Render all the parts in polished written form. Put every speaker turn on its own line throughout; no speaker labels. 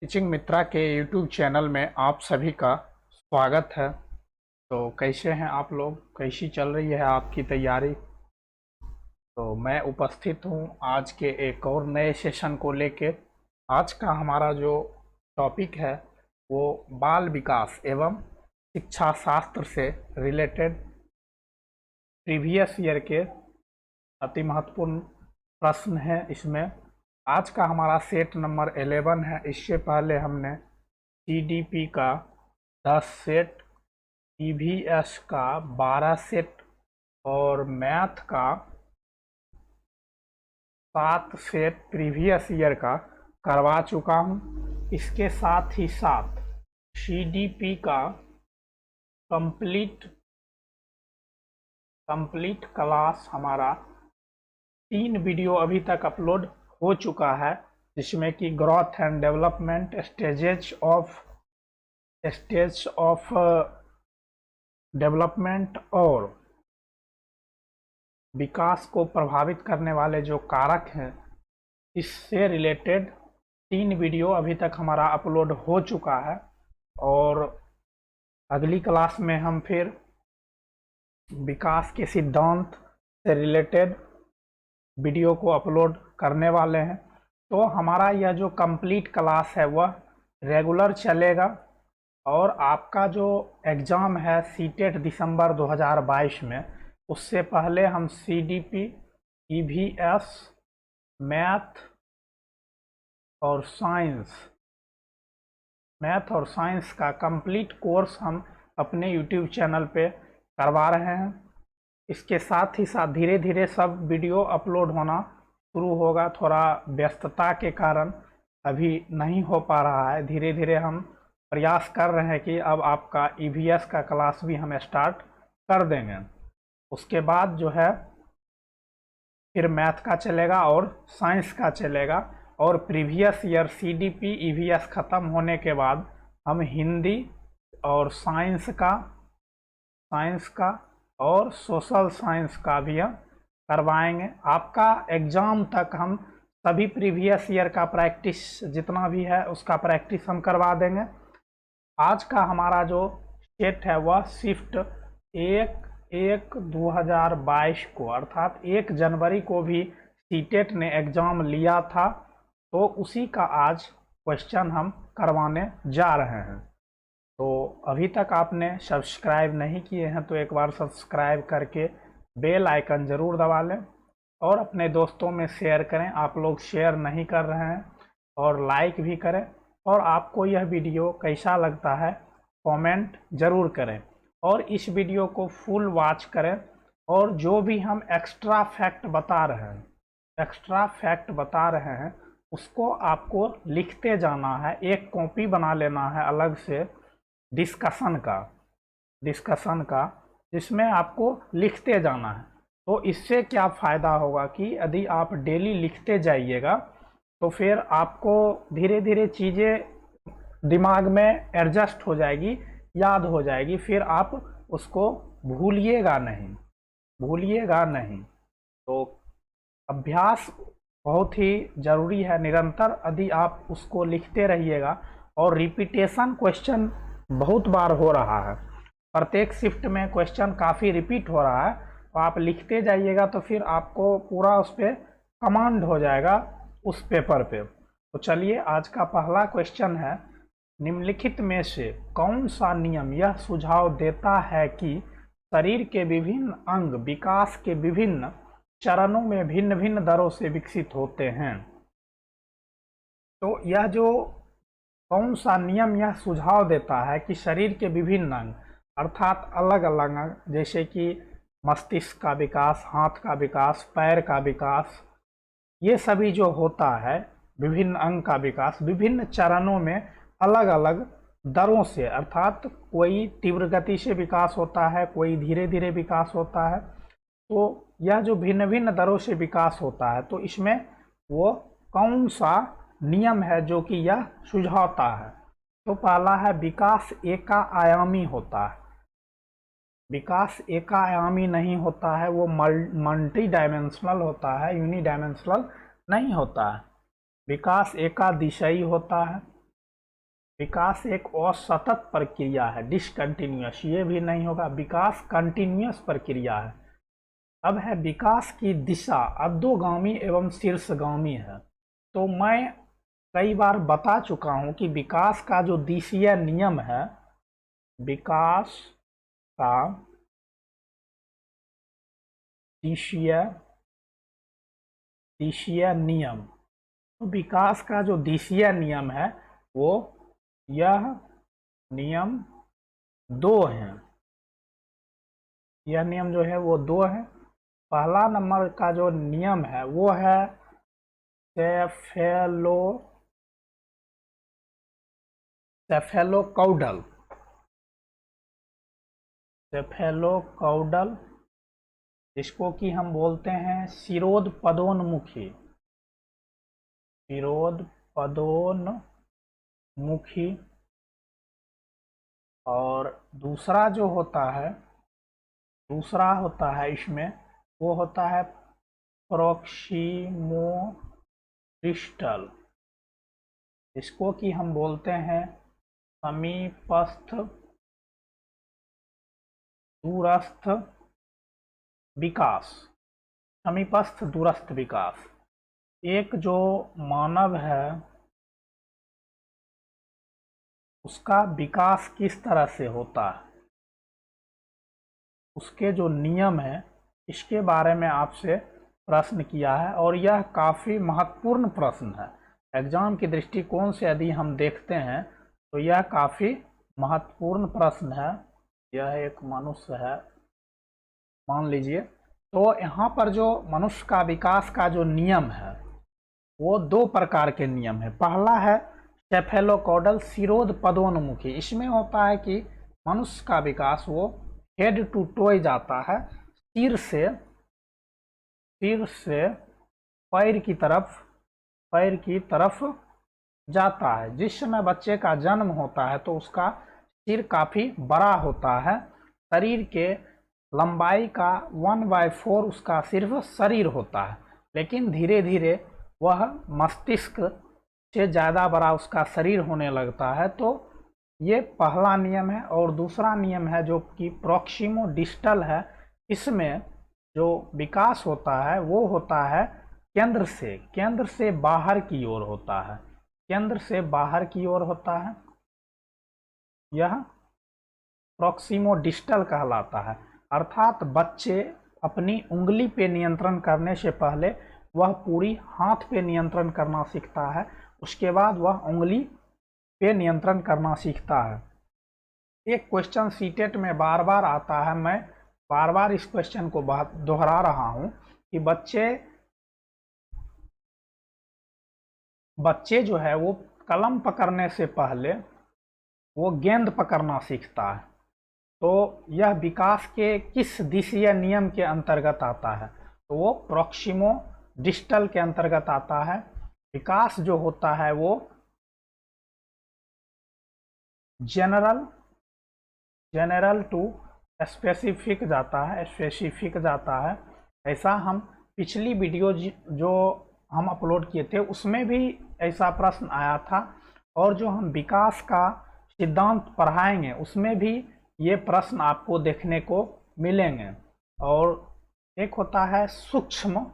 Teaching मित्रा के YouTube channel में आप सभी का स्वागत है। तो कैसे हैं आप लोग, कैसी चल रही है आपकी तैयारी। तो मैं उपस्थित हूं आज के एक और नए सेशन को लेके। आज का हमारा जो टॉपिक है वो बाल विकास एवं शिक्षा शास्त्र से रिलेटेड प्रीवियस ईयर के अति महत्वपूर्ण प्रश्न है। इसमें आज का हमारा सेट नंबर 11 है। इससे पहले हमने सीडीपी का 10 सेट, ईवीएस का 12 सेट और मैथ का 7 सेट प्रीवियस ईयर का करवा चुका हूँ। इसके साथ ही साथ सीडीपी का कंप्लीट क्लास हमारा 3 वीडियो अभी तक अपलोड हो चुका है, जिसमें कि growth and development, stage of development और विकास को प्रभावित करने वाले जो कारक हैं, इससे रिलेटेड 3 वीडियो अभी तक हमारा अपलोड हो चुका है। और अगली क्लास में हम फिर विकास के सिद्धांत से रिलेटेड वीडियो को अपलोड करने वाले हैं। तो हमारा यह जो कंप्लीट क्लास है वह रेगुलर चलेगा। और आपका जो एग्ज़ाम है सीटेट दिसंबर 2022 में, उससे पहले हम सीडीपी, ईवीएस, मैथ और साइंस का कंप्लीट कोर्स हम अपने यूट्यूब चैनल पे करवा रहे हैं। इसके साथ ही साथ धीरे धीरे सब वीडियो अपलोड होना शुरू होगा। थोड़ा व्यस्तता के कारण अभी नहीं हो पा रहा है। धीरे धीरे हम प्रयास कर रहे हैं कि अब आपका ईवीएस का क्लास भी हम स्टार्ट कर देंगे। उसके बाद जो है फिर मैथ का चलेगा और साइंस का चलेगा। और प्रीवियस ईयर सीडीपी, ईवीएस ख़त्म होने के बाद हम हिंदी और साइंस का और सोशल साइंस का भी हम करवाएंगे। आपका एग्ज़ाम तक हम सभी प्रीवियस ईयर का प्रैक्टिस जितना भी है उसका प्रैक्टिस हम करवा देंगे। आज का हमारा जो सेट है वह शिफ्ट 1/1/2022 को, अर्थात 1 जनवरी को भी सीटेट ने एग्ज़ाम लिया था, तो उसी का आज क्वेश्चन हम करवाने जा रहे हैं। तो अभी तक आपने सब्सक्राइब नहीं किए हैं तो एक बार सब्सक्राइब करके बेल आइकन ज़रूर दबा लें और अपने दोस्तों में शेयर करें। आप लोग शेयर नहीं कर रहे हैं, और लाइक भी करें। और आपको यह वीडियो कैसा लगता है कमेंट ज़रूर करें, और इस वीडियो को फुल वॉच करें। और जो भी हम एक्स्ट्रा फैक्ट बता रहे हैं उसको आपको लिखते जाना है। एक कॉपी बना लेना है अलग से डिस्कशन का, जिसमें आपको लिखते जाना है। तो इससे क्या फ़ायदा होगा कि यदि आप डेली लिखते जाइएगा तो फिर आपको धीरे धीरे चीज़ें दिमाग में एडजस्ट हो जाएगी, याद हो जाएगी, फिर आप उसको भूलिएगा नहीं। तो अभ्यास बहुत ही ज़रूरी है, निरंतर यदि आप उसको लिखते रहिएगा। और रिपीटेशन क्वेश्चन बहुत बार हो रहा है, प्रत्येक शिफ्ट में क्वेश्चन काफ़ी रिपीट हो रहा है, तो आप लिखते जाइएगा तो फिर आपको पूरा उस पर कमांड हो जाएगा उस पेपर पे। तो चलिए, आज का पहला क्वेश्चन है, निम्नलिखित में से कौन सा नियम यह सुझाव देता है कि शरीर के विभिन्न अंग विकास के विभिन्न चरणों में भिन्न भिन्न दरों से विकसित होते हैं। तो यह जो कौन सा नियम यह सुझाव देता है कि शरीर के विभिन्न अंग, अर्थात अलग अलग अंग, जैसे कि मस्तिष्क का विकास, हाथ का विकास, पैर का विकास, ये सभी जो होता है विभिन्न अंग का विकास विभिन्न चरणों में अलग अलग दरों से, अर्थात कोई तीव्र गति से विकास होता है, कोई धीरे धीरे विकास होता है। तो यह जो भिन्न भिन्न दरों से विकास होता है, तो इसमें वो कौन सा नियम है जो कि यह सुझावता है। तो पहला है, विकास एकाआयामी होता है। विकास एकाआयामी नहीं होता है, वो मल्टी डायमेंशनल होता है, यूनी डायमेंशनल नहीं होता है। विकास एकादिशयी होता है। विकास एक असतत प्रक्रिया है, डिसकंटिन्यूअस, ये भी नहीं होगा। विकास कंटिन्यूअस प्रक्रिया है। अब है विकास की दिशा अधोगामी एवं शीर्षगामी है। तो मैं कई बार बता चुका हूं कि विकास का जो दिशीय नियम है, विकास का दिशीय नियम, तो विकास का जो दिशीय नियम है वो यह नियम दो हैं। यह नियम जो है वो दो है। पहला नंबर का जो नियम है वो है सेफेलोकाउडल, जिसको कि हम बोलते हैं शिरोध पदोन्मुखी, शिरोध पदोन्मुखी। और दूसरा जो होता है, दूसरा होता है इसमें, वो होता है प्रोक्सिमोडिस्टल, इसको कि हम बोलते हैं समीपस्थ दूरस्थ विकास, समीपस्थ दूरस्थ विकास। एक जो मानव है उसका विकास किस तरह से होता है, उसके जो नियम है, इसके बारे में आपसे प्रश्न किया है। और यह काफ़ी महत्वपूर्ण प्रश्न है। एग्जाम की दृष्टिकोण से यदि हम देखते हैं तो यह काफ़ी महत्वपूर्ण प्रश्न है। यह एक मनुष्य है मान लीजिए। तो यहाँ पर जो मनुष्य का विकास का जो नियम है वो दो प्रकार के नियम है। पहला है सेफेलोकाउडल, शिरोध पदोन्मुखी। इसमें होता है कि मनुष्य का विकास वो हेड टू टोय जाता है, सिर से पैर की तरफ जाता है। जिस समय बच्चे का जन्म होता है तो उसका सिर काफ़ी बड़ा होता है, शरीर के लंबाई का 1/4 उसका सिर्फ शरीर होता है, लेकिन धीरे धीरे वह मस्तिष्क से ज़्यादा बड़ा उसका शरीर होने लगता है। तो ये पहला नियम है। और दूसरा नियम है जो कि प्रोक्सिमोडिस्टल है। इसमें जो विकास होता है वो होता है केंद्र से बाहर की ओर होता है, केंद्र से बाहर की ओर होता है। यह प्रोक्सिमोडिस्टल कहलाता है। अर्थात बच्चे अपनी उंगली पे नियंत्रण करने से पहले वह पूरी हाथ पे नियंत्रण करना सीखता है, उसके बाद वह उंगली पे नियंत्रण करना सीखता है। एक क्वेश्चन सीटेट में बार बार आता है, मैं बार बार इस क्वेश्चन को दोहरा रहा हूं कि बच्चे जो है वो कलम पकड़ने से पहले वो गेंद पकड़ना सीखता है। तो यह विकास के किस दिशीय नियम के अंतर्गत आता है, तो वो प्रोक्सिमोडिस्टल के अंतर्गत आता है। विकास जो होता है वो जनरल टू स्पेसिफिक जाता है। ऐसा हम पिछली वीडियो जो हम अपलोड किए थे उसमें भी ऐसा प्रश्न आया था, और जो हम विकास का सिद्धांत पढ़ाएंगे उसमें भी ये प्रश्न आपको देखने को मिलेंगे। और एक होता है सूक्ष्म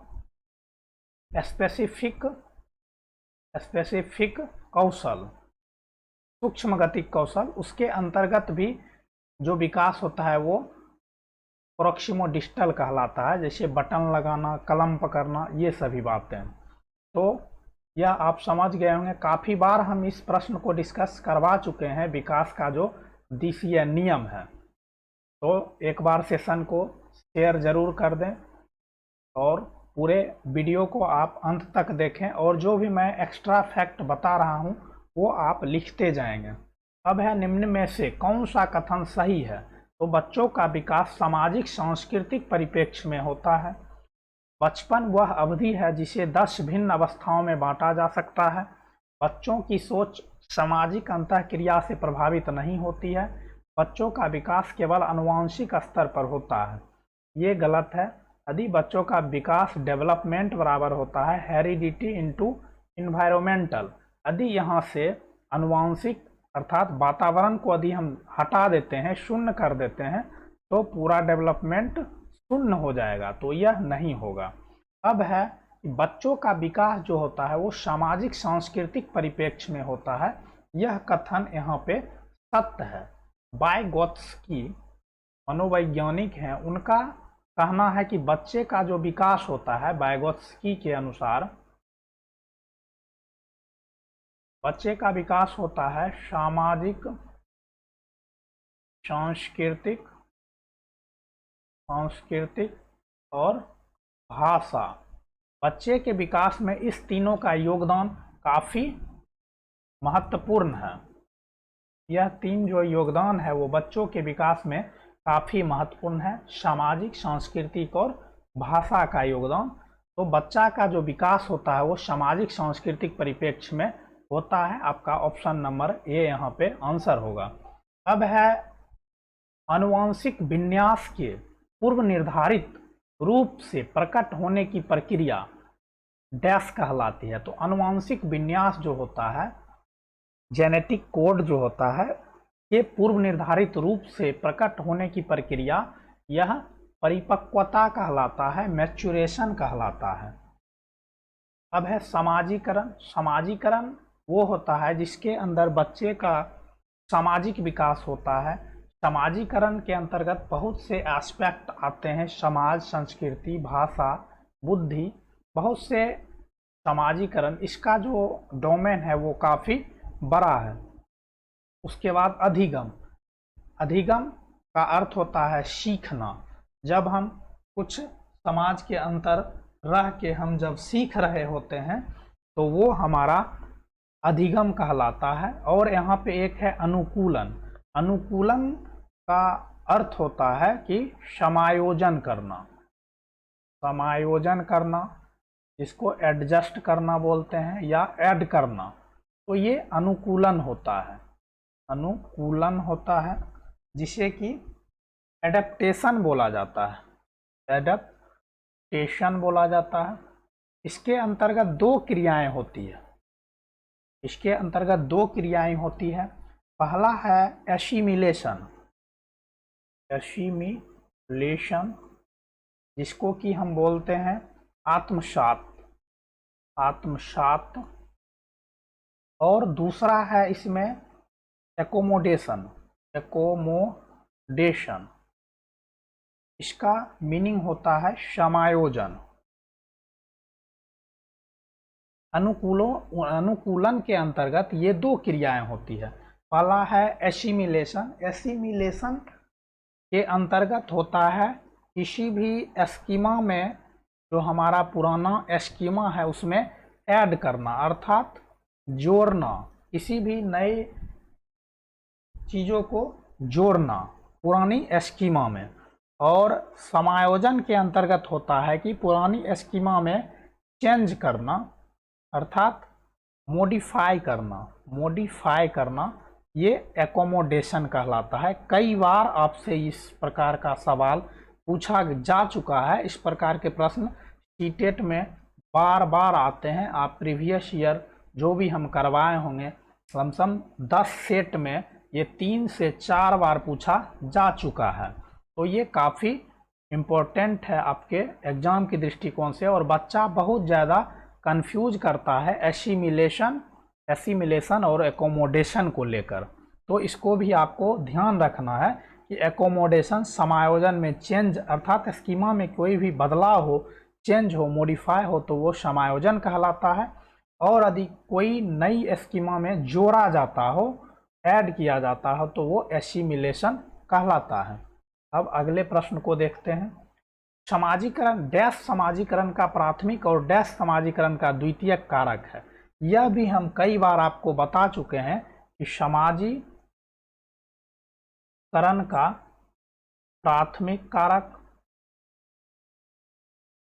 स्पेसिफिक कौशल, सूक्ष्म गतिक कौशल, उसके अंतर्गत भी जो विकास होता है वो प्रोक्सिमोडिस्टल कहलाता है, जैसे बटन लगाना, कलम पकड़ना, ये सभी बातें। तो यह आप समझ गए होंगे। काफ़ी बार हम इस प्रश्न को डिस्कस करवा चुके हैं, विकास का जो दिशीय नियम है। तो एक बार सेशन को शेयर ज़रूर कर दें और पूरे वीडियो को आप अंत तक देखें, और जो भी मैं एक्स्ट्रा फैक्ट बता रहा हूं वो आप लिखते जाएंगे। अब है निम्न में से कौन सा कथन सही है। तो बच्चों का विकास सामाजिक सांस्कृतिक परिप्रेक्ष्य में होता है। बचपन वह अवधि है जिसे 10 भिन्न अवस्थाओं में बांटा जा सकता है। बच्चों की सोच सामाजिक अंतःक्रिया से प्रभावित नहीं होती है। बच्चों का विकास केवल आनुवंशिक स्तर पर होता है। ये गलत है। यदि बच्चों का विकास डेवलपमेंट बराबर होता है हेरिडिटी इनटू इन्वायरमेंटल, यदि यहाँ से आनुवंशिक अर्थात वातावरण को यदि हम हटा देते हैं, शून्य कर देते हैं, तो पूरा डेवलपमेंट शून्य हो जाएगा, तो यह नहीं होगा। अब है कि बच्चों का विकास जो होता है वो सामाजिक सांस्कृतिक परिप्रेक्ष्य में होता है। यह कथन यहाँ पे सत्य है। वाइगोत्स्की मनोवैज्ञानिक हैं, उनका कहना है कि बच्चे का जो विकास होता है, वाइगोत्स्की के अनुसार बच्चे का विकास होता है सामाजिक सांस्कृतिक और भाषा। बच्चे के विकास में इस तीनों का योगदान काफ़ी महत्वपूर्ण है। यह तीन जो योगदान है वो बच्चों के विकास में काफ़ी महत्वपूर्ण है, सामाजिक, सांस्कृतिक और भाषा का योगदान। तो बच्चा का जो विकास होता है वो सामाजिक सांस्कृतिक परिप्रेक्ष्य में होता है। आपका ऑप्शन नंबर ए यहाँ पे आंसर होगा। अब है आनुवंशिक विन्यास के पूर्व निर्धारित रूप से प्रकट होने की प्रक्रिया डैश कहलाती है। तो आनुवंशिक विन्यास जो होता है, जेनेटिक कोड जो होता है, ये पूर्व निर्धारित रूप से प्रकट होने की प्रक्रिया यह परिपक्वता कहलाता है, मैच्योरेशन कहलाता है। अब है समाजीकरण। समाजीकरण वो होता है जिसके अंदर बच्चे का सामाजिक विकास होता है। समाजीकरण के अंतर्गत बहुत से एस्पेक्ट आते हैं, समाज, संस्कृति, भाषा, बुद्धि, बहुत से समाजीकरण। इसका जो डोमेन है वो काफ़ी बड़ा है। उसके बाद अधिगम। अधिगम का अर्थ होता है सीखना। जब हम कुछ समाज के अंतर रह के हम जब सीख रहे होते हैं तो वो हमारा अधिगम कहलाता है। और यहाँ पे एक है अनुकूलन। अनुकूलन का अर्थ होता है कि समायोजन करना। समायोजन करना, इसको एडजस्ट करना बोलते हैं या ऐड करना। तो ये अनुकूलन होता है। अनुकूलन होता है जिसे कि एडेप्टेशन बोला जाता है। एडेप्टेशन बोला जाता है। इसके अंतर्गत दो क्रियाएं होती है। इसके अंतर्गत दो क्रियाएं होती है। पहला है एसिमिलेशन। एसिमिलेशन जिसको कि हम बोलते हैं आत्मसात। आत्मसात। और दूसरा है इसमें एकोमोडेशन। एकोमोडेशन इसका मीनिंग होता है समायोजन। अनुकूलन के अंतर्गत ये दो क्रियाएं होती है। पहला है एसिमिलेशन। एसिमिलेशन के अंतर्गत होता है किसी भी स्कीमा में जो हमारा पुराना स्कीमा है उसमें ऐड करना, अर्थात जोड़ना, किसी भी नए चीज़ों को जोड़ना पुरानी स्कीमा में। और समायोजन के अंतर्गत होता है कि पुरानी स्कीमा में चेंज करना, अर्थात मॉडिफाई करना। मॉडिफाई करना ये एकोमोडेशन कहलाता है। कई बार आपसे इस प्रकार का सवाल पूछा जा चुका है। इस प्रकार के प्रश्न सीटेट में बार बार आते हैं। आप प्रीवियस ईयर जो भी हम करवाए होंगे कम से कम 10 सेट में ये 3 से 4 बार पूछा जा चुका है। तो ये काफ़ी इम्पोर्टेंट है आपके एग्ज़ाम की दृष्टिकोण से। और बच्चा बहुत ज़्यादा कंफ्यूज करता है एसिमिलेशन और एकोमोडेशन को लेकर। तो इसको भी आपको ध्यान रखना है कि एकोमोडेशन समायोजन में चेंज, अर्थात स्कीमा में कोई भी बदलाव हो, चेंज हो, मॉडिफाई हो तो वो समायोजन कहलाता है। और यदि कोई नई स्कीमा में जोड़ा जाता हो, ऐड किया जाता हो तो वो एसिमिलेशन कहलाता है। अब अगले प्रश्न को देखते हैं। समाजीकरण डैश समाजीकरण का प्राथमिक और डैश समाजीकरण का द्वितीयक कारक है। यह भी हम कई बार आपको बता चुके हैं कि समाजीकरण का प्राथमिक कारक,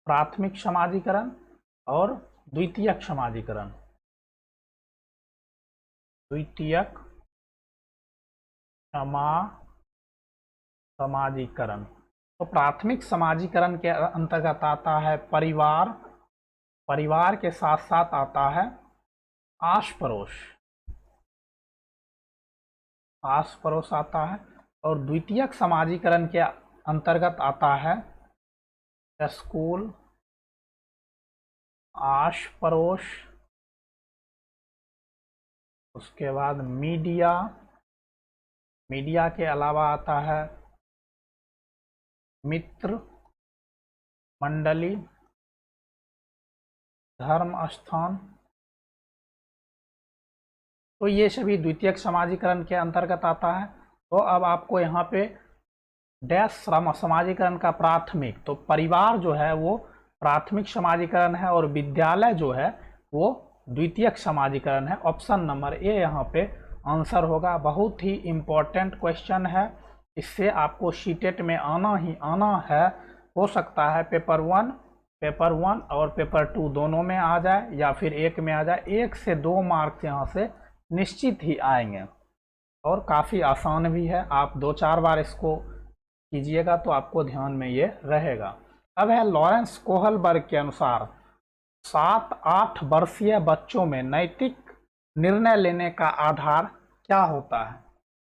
प्राथमिक समाजीकरण और द्वितीयक समाजीकरण। द्वितीयक समाजीकरण। तो प्राथमिक समाजीकरण के अंतर्गत आता है परिवार। परिवार के साथ साथ आता है आस पड़ोस। आस पड़ोस आता है, और द्वितीयक समाजीकरण के अंतर्गत आता है स्कूल, आस पड़ोस, उसके बाद मीडिया, मीडिया के अलावा आता है मित्र मंडली, धर्म स्थान। तो ये सभी द्वितीयक समाजीकरण के अंतर्गत आता है। तो अब आपको यहाँ पे डैश समाजीकरण का प्राथमिक, तो परिवार जो है वो प्राथमिक समाजीकरण है और विद्यालय जो है वो द्वितीयक समाजीकरण है। ऑप्शन नंबर ए यहाँ पे आंसर होगा। बहुत ही इम्पोर्टेंट क्वेश्चन है, इससे आपको सीटेट में आना ही आना है। हो सकता है पेपर वन और पेपर 2 दोनों में आ जाए या फिर एक में आ जाए। 1 से 2 मार्क्स यहाँ से निश्चित ही आएंगे और काफ़ी आसान भी है। आप 2-4 बार इसको कीजिएगा तो आपको ध्यान में ये रहेगा। अब है लॉरेंस कोहलबर्ग के अनुसार 7-8 वर्षीय बच्चों में नैतिक निर्णय लेने का आधार क्या होता है।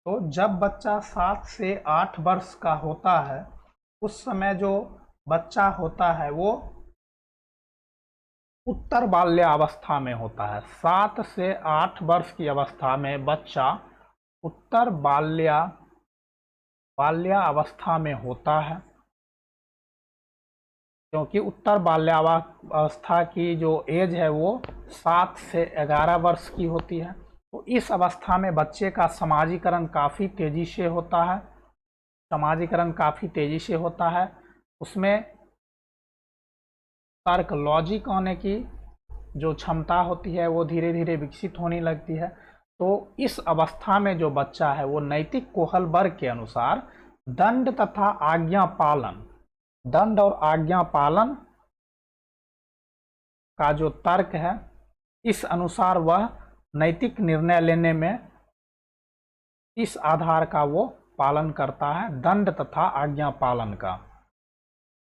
तो जब बच्चा 7 से 8 वर्ष का होता है उस समय जो बच्चा होता है वो उत्तर बाल्यावस्था में होता है। 7 से 8 वर्ष की अवस्था में बच्चा उत्तर बाल्यावस्था में होता है, क्योंकि उत्तर बाल्यावस्था की जो एज है वो 7 से 11 वर्ष की होती है। तो इस अवस्था में बच्चे का समाजीकरण काफ़ी तेज़ी से होता है, उसमें तर्क लॉजिक आने की जो क्षमता होती है वो धीरे धीरे विकसित होने लगती है। तो इस अवस्था में जो बच्चा है वो नैतिक कोहलबर्ग के अनुसार दंड तथा आज्ञा पालन, दंड और आज्ञा पालन का जो तर्क है इस अनुसार वह नैतिक निर्णय लेने में इस आधार का वो पालन करता है, दंड तथा आज्ञा पालन का।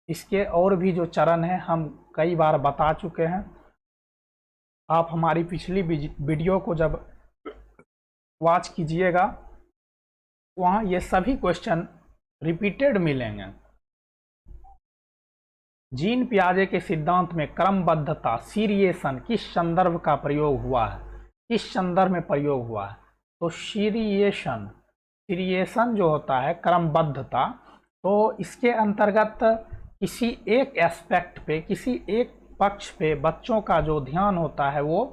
इसके और भी जो चरण हैं हम कई बार बता चुके हैं। आप हमारी पिछली वीडियो को जब वॉच कीजिएगा वहाँ ये सभी क्वेश्चन रिपीटेड मिलेंगे। जीन पियाजे के सिद्धांत में क्रमबद्धता सीरिएशन किस संदर्भ का प्रयोग हुआ है, किस संदर्भ में प्रयोग हुआ है। तो सीरिएशन जो होता है क्रमबद्धता, तो इसके अंतर्गत किसी एक एस्पेक्ट पे, किसी एक पक्ष पे बच्चों का जो ध्यान होता है वो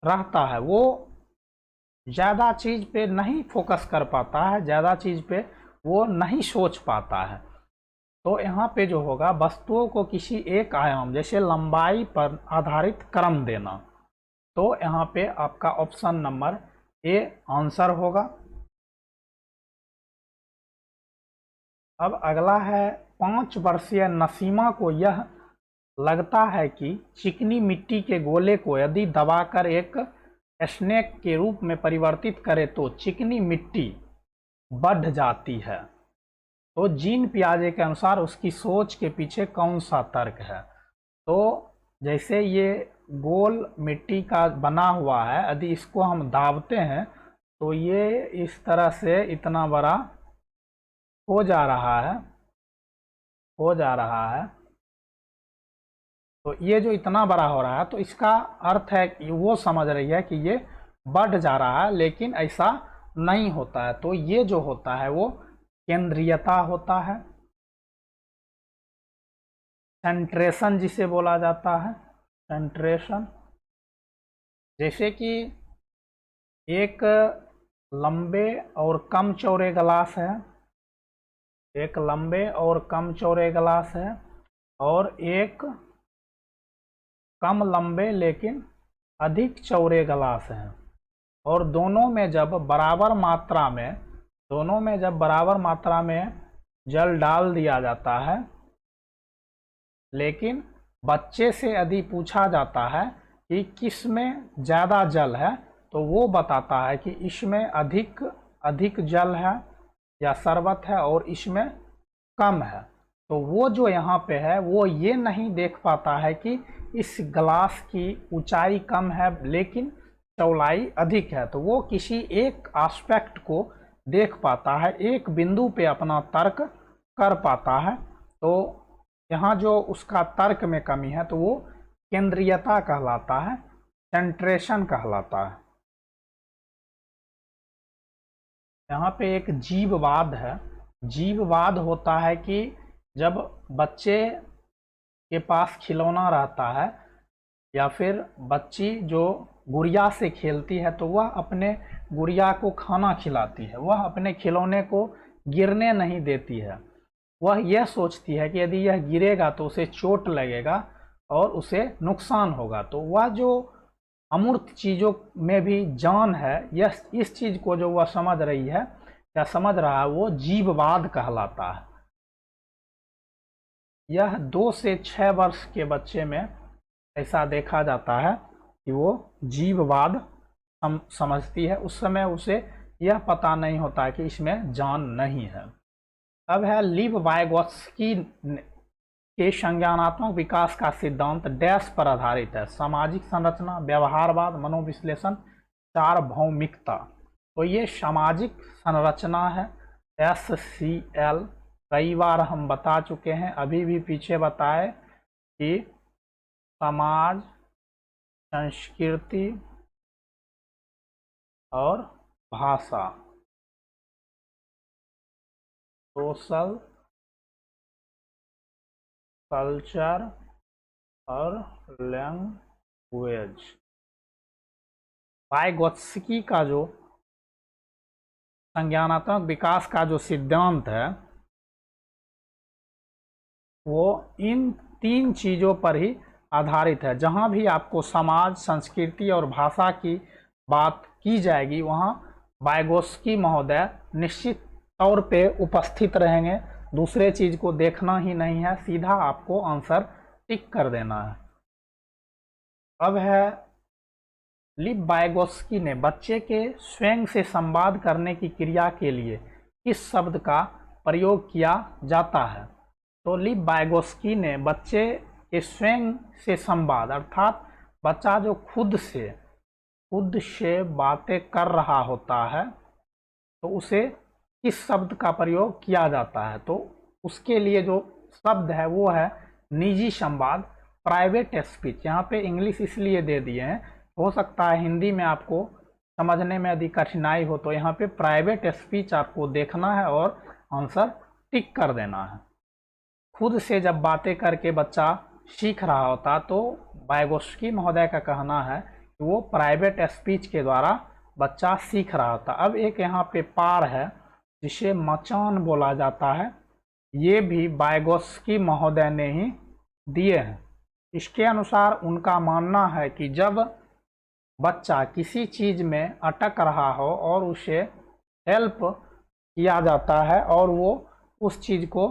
रहता है, वो ज़्यादा चीज़ पे नहीं फोकस कर पाता है, ज़्यादा चीज़ पे वो नहीं सोच पाता है। तो यहाँ पे जो होगा वस्तुओं को किसी एक आयाम जैसे लंबाई पर आधारित क्रम देना। तो यहाँ पे आपका ऑप्शन नंबर ए आंसर होगा। अब अगला है 5 वर्षीय नसीमा को यह लगता है कि चिकनी मिट्टी के गोले को यदि दबाकर एक स्नेक के रूप में परिवर्तित करे तो चिकनी मिट्टी बढ़ जाती है। तो जीन पियाजे के अनुसार उसकी सोच के पीछे कौन सा तर्क है। तो जैसे ये गोल मिट्टी का बना हुआ है, यदि इसको हम दाबते हैं तो ये इस तरह से इतना बड़ा हो जा रहा है, तो ये जो इतना बड़ा हो रहा है तो इसका अर्थ है कि वो समझ रही है कि ये बढ़ जा रहा है, लेकिन ऐसा नहीं होता है। तो ये जो होता है वो केंद्रीयता होता है, सेंट्रेशन जिसे बोला जाता है, सेंट्रेशन। जैसे कि एक लंबे और कम चौड़े ग्लास है, एक लंबे और कम चौड़े ग्लास है और एक कम लंबे लेकिन अधिक चौड़े ग्लास हैं, और दोनों में जब बराबर मात्रा में जल डाल दिया जाता है, लेकिन बच्चे से यदि पूछा जाता है कि किस में ज़्यादा जल है तो वो बताता है कि इसमें अधिक जल है या शरबत है और इसमें कम है। तो वो जो यहाँ पे है वो ये नहीं देख पाता है कि इस ग्लास की ऊंचाई कम है लेकिन चौड़ाई अधिक है, तो वो किसी एक एस्पेक्ट को देख पाता है, एक बिंदु पे अपना तर्क कर पाता है। तो यहाँ जो उसका तर्क में कमी है तो वो केंद्रीयता कहलाता है, सेंट्रेशन कहलाता है। यहाँ पे एक जीववाद है। जीववाद होता है कि जब बच्चे के पास खिलौना रहता है या फिर बच्ची जो गुड़िया से खेलती है तो वह अपने गुड़िया को खाना खिलाती है, वह अपने खिलौने को गिरने नहीं देती है। वह यह सोचती है कि यदि यह गिरेगा तो उसे चोट लगेगा और उसे नुकसान होगा। तो वह जो अमूर्त चीज़ों में भी जान है, यह इस चीज़ को जो वह समझ रही है या समझ रहा है वो जीववाद कहलाता है। यह 2 से 6 वर्ष के बच्चे में ऐसा देखा जाता है कि वो जीववाद समझती है। उस समय उसे यह पता नहीं होता कि इसमें जान नहीं है। अब है लीव वाइगोत्स्की के संज्ञानात्मक विकास का सिद्धांत डैश पर आधारित है। सामाजिक संरचना, व्यवहारवाद, मनोविश्लेषण, सार्वभौमिकता। तो ये सामाजिक संरचना है, SCL। कई बार हम बता चुके हैं, अभी भी पीछे बताए कि समाज, संस्कृति और भाषा, सोशल, कल्चर और लैंग्वेज। वाइगोत्स्की का जो संज्ञानात्मक विकास का जो सिद्धांत है वो इन 3 चीज़ों पर ही आधारित है। जहाँ भी आपको समाज, संस्कृति और भाषा की बात की जाएगी वहाँ वाइगोत्स्की महोदय निश्चित तौर पे उपस्थित रहेंगे। दूसरे चीज़ को देखना ही नहीं है, सीधा आपको आंसर टिक कर देना है। अब है लीव वाइगोत्स्की ने बच्चे के स्वयं से संवाद करने की क्रिया के लिए किस शब्द का प्रयोग किया जाता है। तो लीव वाइगोत्स्की ने बच्चे के स्वयं से संवाद अर्थात बच्चा जो खुद से बातें कर रहा होता है तो उसे किस शब्द का प्रयोग किया जाता है। तो उसके लिए जो शब्द है वो है निजी संवाद, प्राइवेट स्पीच। यहाँ पे इंग्लिश इसलिए दे दिए हैं, हो सकता है हिंदी में आपको समझने में यदि कठिनाई हो तो यहाँ पे प्राइवेट स्पीच आपको देखना है और आंसर टिक कर देना है। खुद से जब बातें करके बच्चा सीख रहा होता तो वाइगोत्स्की महोदय का कहना है कि वो प्राइवेट स्पीच के द्वारा बच्चा सीख रहा होता। अब एक यहाँ पे पार है जिसे मचान बोला जाता है, ये भी वाइगोत्स्की महोदय ने ही दिए हैं। इसके अनुसार उनका मानना है कि जब बच्चा किसी चीज़ में अटक रहा हो और उसे हेल्प किया जाता है और वो उस चीज़ को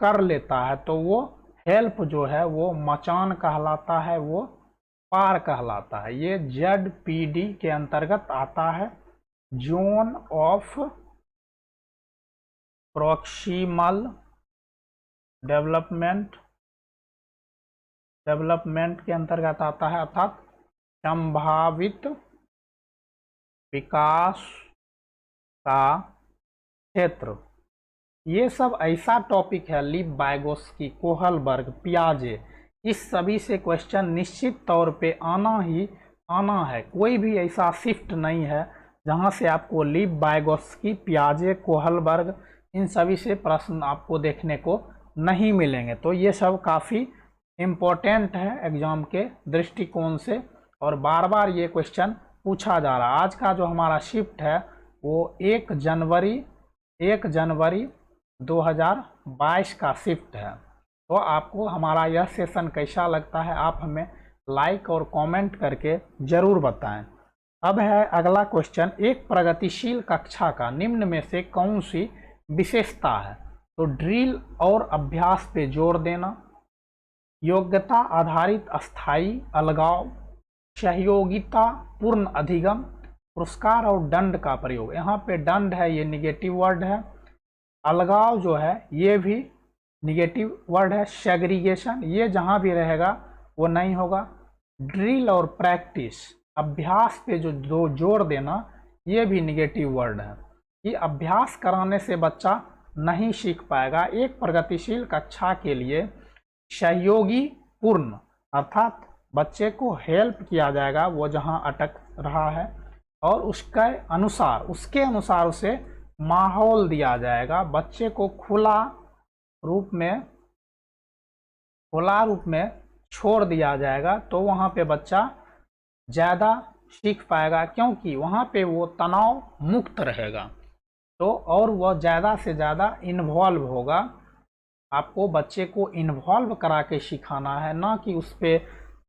कर लेता है तो वो हेल्प जो है वो मचान कहलाता है, वो पार कहलाता है। ये ZPD के अंतर्गत आता है, जोन ऑफ प्रॉक्सिमल डेवलपमेंट के अंतर्गत आता है, अर्थात संभावित विकास का क्षेत्र। ये सब ऐसा टॉपिक है लीव वाइगोत्स्की, कोहलबर्ग, पियाजे, इस सभी से क्वेश्चन निश्चित तौर पे आना ही आना है। कोई भी ऐसा शिफ्ट नहीं है जहां से आपको लीव वाइगोत्स्की, पियाजे, कोहलबर्ग इन सभी से प्रश्न आपको देखने को नहीं मिलेंगे। तो ये सब काफ़ी इम्पोर्टेंट है एग्जाम के दृष्टिकोण से और बार बार ये क्वेश्चन पूछा जा रहा है। आज का जो हमारा शिफ्ट है वो 1 जनवरी 2022 का शिफ्ट है। तो आपको हमारा यह सेशन कैसा लगता है आप हमें लाइक और कमेंट करके ज़रूर बताएं। अब है अगला क्वेश्चन, एक प्रगतिशील कक्षा का निम्न में से कौन सी विशेषता है। तो ड्रिल और अभ्यास पे जोर देना, योग्यता आधारित अस्थायी अलगाव, सहयोगिता पूर्ण अधिगम, पुरस्कार और दंड का प्रयोग। यहाँ पे दंड है ये निगेटिव वर्ड है, अलगाव जो है ये भी निगेटिव वर्ड है, सेग्रीगेशन ये जहाँ भी रहेगा वो नहीं होगा। ड्रिल और प्रैक्टिस अभ्यास पे जो जोर देना, ये भी निगेटिव वर्ड है कि अभ्यास कराने से बच्चा नहीं सीख पाएगा। एक प्रगतिशील कक्षा के लिए सहयोगी पूर्ण अर्थात बच्चे को हेल्प किया जाएगा वो जहां अटक रहा है, और उसके अनुसार उसे माहौल दिया जाएगा। बच्चे को खुला रूप में छोड़ दिया जाएगा तो वहाँ पे बच्चा ज़्यादा सीख पाएगा, क्योंकि वहाँ पे वो तनाव मुक्त रहेगा। तो और वह ज़्यादा से ज़्यादा इन्वॉल्व होगा। आपको बच्चे को इन्वॉल्व करा के सिखाना है, ना कि उस पर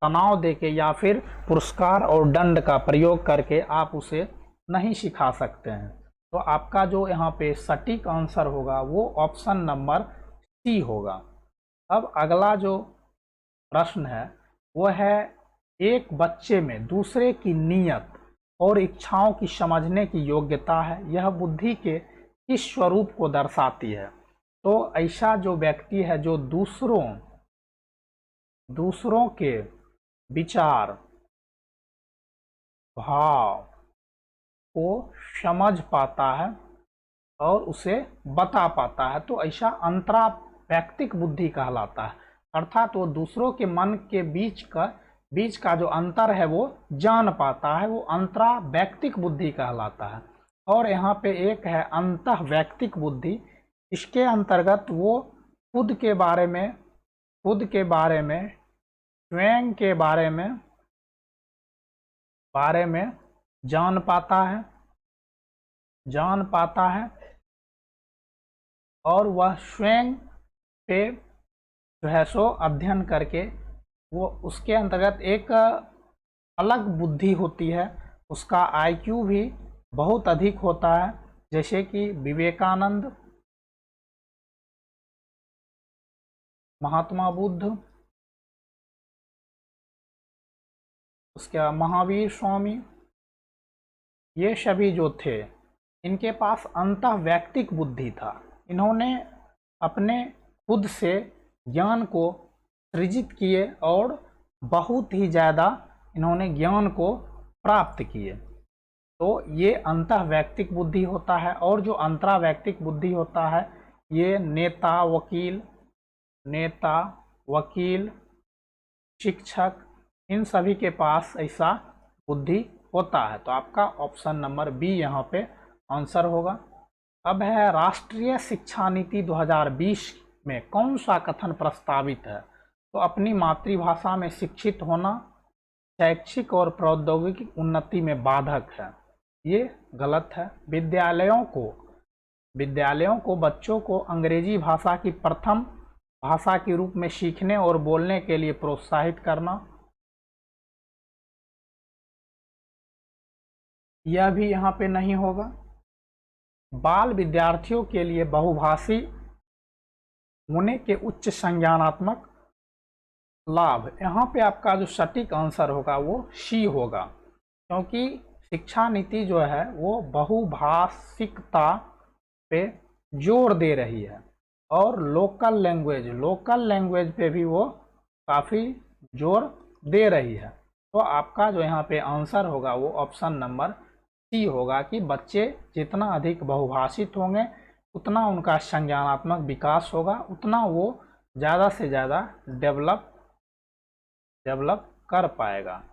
तनाव दे के या फिर पुरस्कार और दंड का प्रयोग करके आप उसे नहीं सिखा सकते हैं। तो आपका जो यहाँ पे सटीक आंसर होगा वो ऑप्शन नंबर सी होगा। अब अगला जो प्रश्न है वो है, एक बच्चे में दूसरे की नीयत और इच्छाओं की समझने की योग्यता है, यह बुद्धि के किस स्वरूप को दर्शाती है? तो ऐसा जो व्यक्ति है जो दूसरों के विचार भाव को समझ पाता है और उसे बता पाता है, तो ऐसा अंतरा वैयक्तिक बुद्धि कहलाता है। अर्थात वो दूसरों के मन के बीच का जो अंतर है वो जान पाता है, वो अंतरा वैयक्तिक बुद्धि कहलाता है। और यहाँ पे एक है अंतः वैयक्तिक बुद्धि। इसके अंतर्गत वो खुद के बारे में स्वयं के बारे में जान पाता है और वह स्वयं पे जो है सो अध्ययन करके वो उसके अंतर्गत एक अलग बुद्धि होती है। उसका IQ भी बहुत अधिक होता है, जैसे कि विवेकानंद, महात्मा बुद्ध, उसके महावीर स्वामी, ये सभी जो थे इनके पास अंतः वैयक्तिक बुद्धि था। इन्होंने अपने खुद से ज्ञान को सृजित किए और बहुत ही ज़्यादा इन्होंने ज्ञान को प्राप्त किए। तो ये अंतः वैयक्तिक बुद्धि होता है। और जो अंतरा वैयक्तिक बुद्धि होता है ये नेता, वकील, शिक्षक, इन सभी के पास ऐसा बुद्धि होता है। तो आपका ऑप्शन नंबर बी यहाँ पे आंसर होगा। अब है राष्ट्रीय शिक्षा नीति 2020 में कौन सा कथन प्रस्तावित है? तो अपनी मातृभाषा में शिक्षित होना शैक्षिक और प्रौद्योगिक उन्नति में बाधक है, ये गलत है। विद्यालयों को बच्चों को अंग्रेजी भाषा की प्रथम भाषा के रूप में सीखने और बोलने के लिए प्रोत्साहित करना, यह भी यहाँ पे नहीं होगा। बाल विद्यार्थियों के लिए बहुभाषी होने के उच्च संज्ञानात्मक लाभ, यहाँ पे आपका जो सटीक आंसर होगा वो सी होगा, क्योंकि शिक्षा नीति जो है वो बहुभाषिकता पे जोर दे रही है और लोकल लैंग्वेज पे भी वो काफ़ी जोर दे रही है। तो आपका जो यहाँ पे आंसर होगा वो ऑप्शन नंबर सी होगा कि बच्चे जितना अधिक बहुभाषित होंगे उतना उनका संज्ञानात्मक विकास होगा, उतना वो ज़्यादा से ज़्यादा डेवलप कर पाएगा।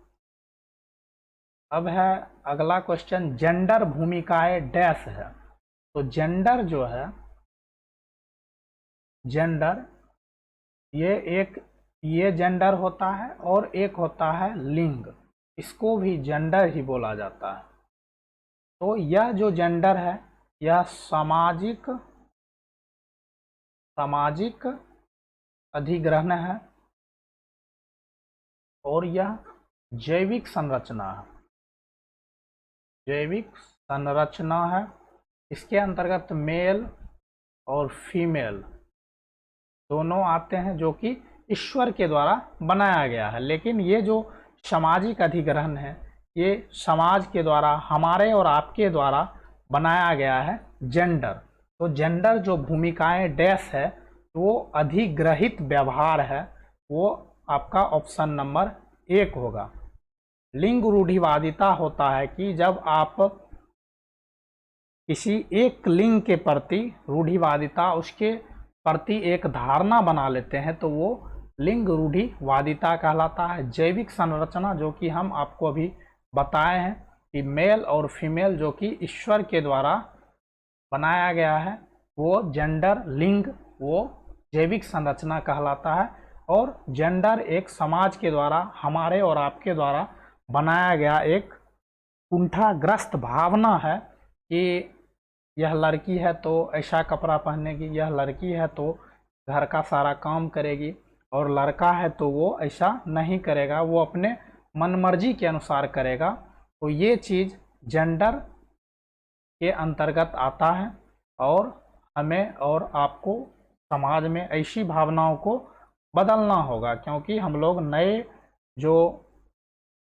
अब है अगला क्वेश्चन, जेंडर भूमिकाएं डैश है। तो जेंडर जो है, जेंडर ये जेंडर होता है और एक होता है लिंग, इसको भी जेंडर ही बोला जाता है। तो यह जो जेंडर है यह सामाजिक अधिग्रहण है और यह जैविक संरचना है। इसके अंतर्गत मेल और फीमेल दोनों आते हैं जो कि ईश्वर के द्वारा बनाया गया है। लेकिन ये जो सामाजिक अधिग्रहण है ये समाज के द्वारा, हमारे और आपके द्वारा बनाया गया है जेंडर। तो जेंडर जो भूमिकाएं डैश है वो अधिग्रहित व्यवहार है, वो आपका ऑप्शन नंबर 1 होगा। लिंग रूढ़िवादिता होता है कि जब आप किसी एक लिंग के प्रति रूढ़िवादिता, उसके प्रति एक धारणा बना लेते हैं, तो वो लिंग रूढ़िवादिता कहलाता है। जैविक संरचना, जो कि हम आपको अभी बताए हैं कि मेल और फीमेल जो कि ईश्वर के द्वारा बनाया गया है, वो जेंडर, लिंग, वो जैविक संरचना कहलाता है। और जेंडर एक समाज के द्वारा, हमारे और आपके द्वारा बनाया गया एक कुंठाग्रस्त भावना है कि यह लड़की है तो ऐसा कपड़ा पहनेगी, यह लड़की है तो घर का सारा काम करेगी, और लड़का है तो वो ऐसा नहीं करेगा, वो अपने मनमर्जी के अनुसार करेगा। तो ये चीज़ जेंडर के अंतर्गत आता है, और हमें और आपको समाज में ऐसी भावनाओं को बदलना होगा, क्योंकि हम लोग नए जो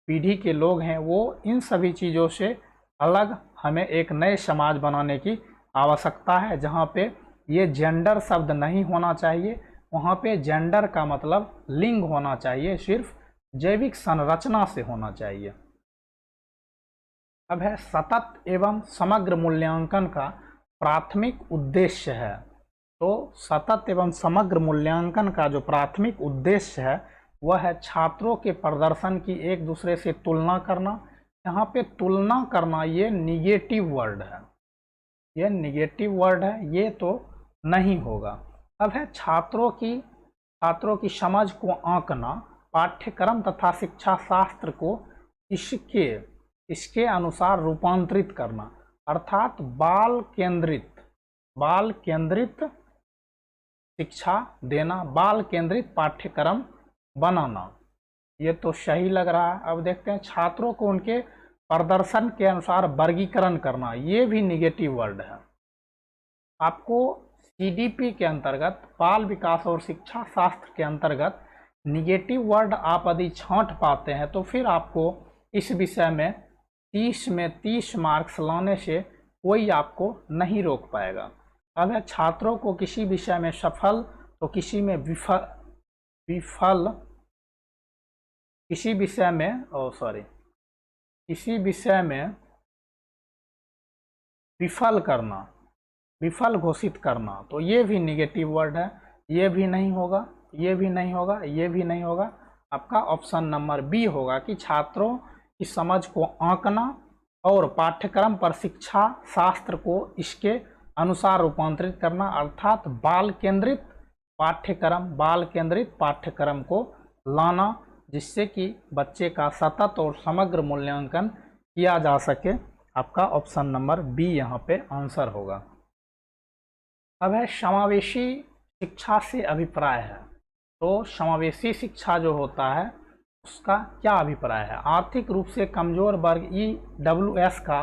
पीढ़ी के लोग हैं वो इन सभी चीज़ों से अलग, हमें एक नए समाज बनाने की आवश्यकता है, जहाँ पे ये जेंडर शब्द नहीं होना चाहिए। वहाँ पे जेंडर का मतलब लिंग होना चाहिए, सिर्फ जैविक संरचना से होना चाहिए। अब है सतत एवं समग्र मूल्यांकन का प्राथमिक उद्देश्य है। तो सतत एवं समग्र मूल्यांकन का जो प्राथमिक उद्देश्य है वह है छात्रों के प्रदर्शन की एक दूसरे से तुलना करना। यहाँ पे तुलना करना ये निगेटिव वर्ड है, ये निगेटिव वर्ड है, ये तो नहीं होगा। अब है छात्रों की समझ को आंकना, पाठ्यक्रम तथा शिक्षा शास्त्र को इसके अनुसार रूपांतरित करना, अर्थात बाल केंद्रित शिक्षा देना, बाल केंद्रित पाठ्यक्रम बनाना। ये तो सही लग रहा है। अब देखते हैं छात्रों को उनके प्रदर्शन के अनुसार वर्गीकरण करना, ये भी निगेटिव वर्ड है। आपको सीडीपी के अंतर्गत, बाल विकास और शिक्षा शास्त्र के अंतर्गत निगेटिव वर्ड आप यदि छांट पाते हैं तो फिर आपको इस विषय में 30 मार्क्स लाने से कोई आपको नहीं रोक पाएगा। अब है छात्रों को किसी विषय में सफल तो किसी में विफल, किसी विषय में विफल घोषित करना, तो ये भी निगेटिव वर्ड है, ये भी नहीं होगा, ये भी नहीं होगा, ये भी नहीं होगा। आपका ऑप्शन नंबर बी होगा कि छात्रों की समझ को आंकना और पाठ्यक्रम पर शिक्षा शास्त्र को इसके अनुसार रूपांतरित करना, अर्थात बाल केंद्रित पाठ्यक्रम को लाना, जिससे कि बच्चे का सतत और समग्र मूल्यांकन किया जा सके। आपका ऑप्शन नंबर बी यहाँ पे आंसर होगा। अब है समावेशी शिक्षा से अभिप्राय है। तो समावेशी शिक्षा जो होता है उसका क्या अभिप्राय है? आर्थिक रूप से कमजोर वर्ग EWS का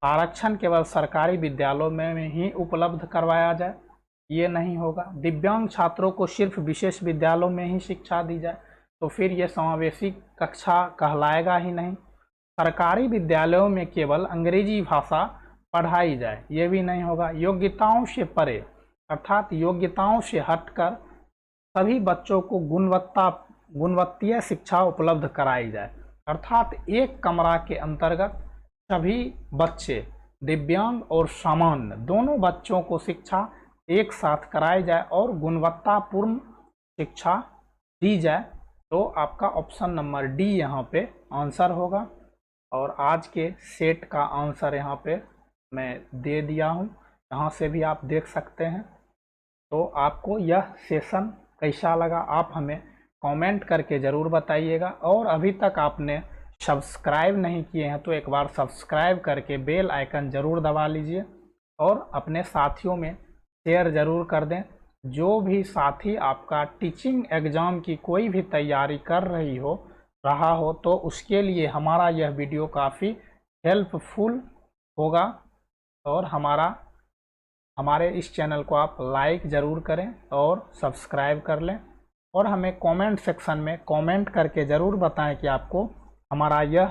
आरक्षण केवल सरकारी विद्यालयों में ही उपलब्ध करवाया जाए, ये नहीं होगा। दिव्यांग छात्रों को सिर्फ विशेष विद्यालयों में ही शिक्षा दी जाए, तो फिर ये समावेशी कक्षा कहलाएगा ही नहीं। सरकारी विद्यालयों में केवल अंग्रेजी भाषा पढ़ाई जाए, ये भी नहीं होगा। योग्यताओं से परे, अर्थात योग्यताओं से हटकर सभी बच्चों को गुणवत्तीय शिक्षा उपलब्ध कराई जाए, अर्थात एक कमरा के अंतर्गत सभी बच्चे, दिव्यांग और सामान्य, दोनों बच्चों को शिक्षा एक साथ कराई जाए और गुणवत्तापूर्ण शिक्षा दी जाए। तो आपका ऑप्शन नंबर डी यहाँ पे आंसर होगा। और आज के सेट का आंसर यहाँ पे मैं दे दिया हूँ, यहाँ से भी आप देख सकते हैं। तो आपको यह सेशन कैसा लगा आप हमें कमेंट करके ज़रूर बताइएगा। और अभी तक आपने सब्सक्राइब नहीं किए हैं तो एक बार सब्सक्राइब करके बेल आइकन ज़रूर दबा लीजिए और अपने साथियों में शेयर ज़रूर कर दें। जो भी साथी आपका टीचिंग एग्ज़ाम की कोई भी तैयारी कर रहा हो तो उसके लिए हमारा यह वीडियो काफ़ी हेल्पफुल होगा। और हमारे इस चैनल को आप लाइक ज़रूर करें और सब्सक्राइब कर लें, और हमें कमेंट सेक्शन में कमेंट करके ज़रूर बताएं कि आपको हमारा यह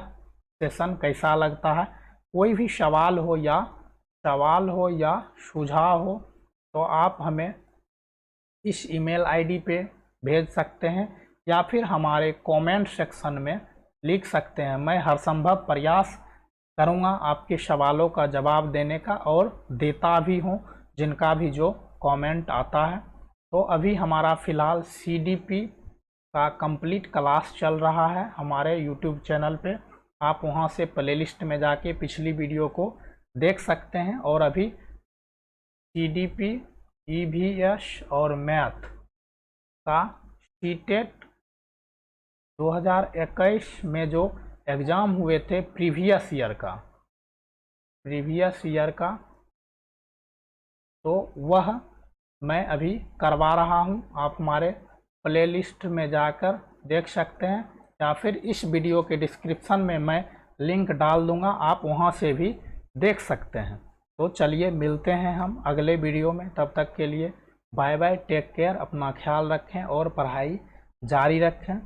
सेशन कैसा लगता है। कोई भी सवाल हो या सुझाव हो तो आप हमें इस ईमेल आईडी पे भेज सकते हैं, या फिर हमारे कमेंट सेक्शन में लिख सकते हैं। मैं हर संभव प्रयास करूँगा आपके सवालों का जवाब देने का, और देता भी हूँ जिनका भी जो कमेंट आता है। तो अभी हमारा फ़िलहाल CDP का कंप्लीट क्लास चल रहा है हमारे यूट्यूब चैनल पे। आप वहाँ से प्लेलिस्ट में जाके पिछली वीडियो को देख सकते हैं। और अभी CDP, EVS और मैथ का CTET 2021 में जो एग्ज़ाम हुए थे प्रीवियस ईयर का, तो वह मैं अभी करवा रहा हूं। आप हमारे प्लेलिस्ट में जाकर देख सकते हैं, या फिर इस वीडियो के डिस्क्रिप्शन में मैं लिंक डाल दूंगा, आप वहां से भी देख सकते हैं। तो चलिए मिलते हैं हम अगले वीडियो में, तब तक के लिए बाय बाय, टेक केयर, अपना ख्याल रखें और पढ़ाई जारी रखें।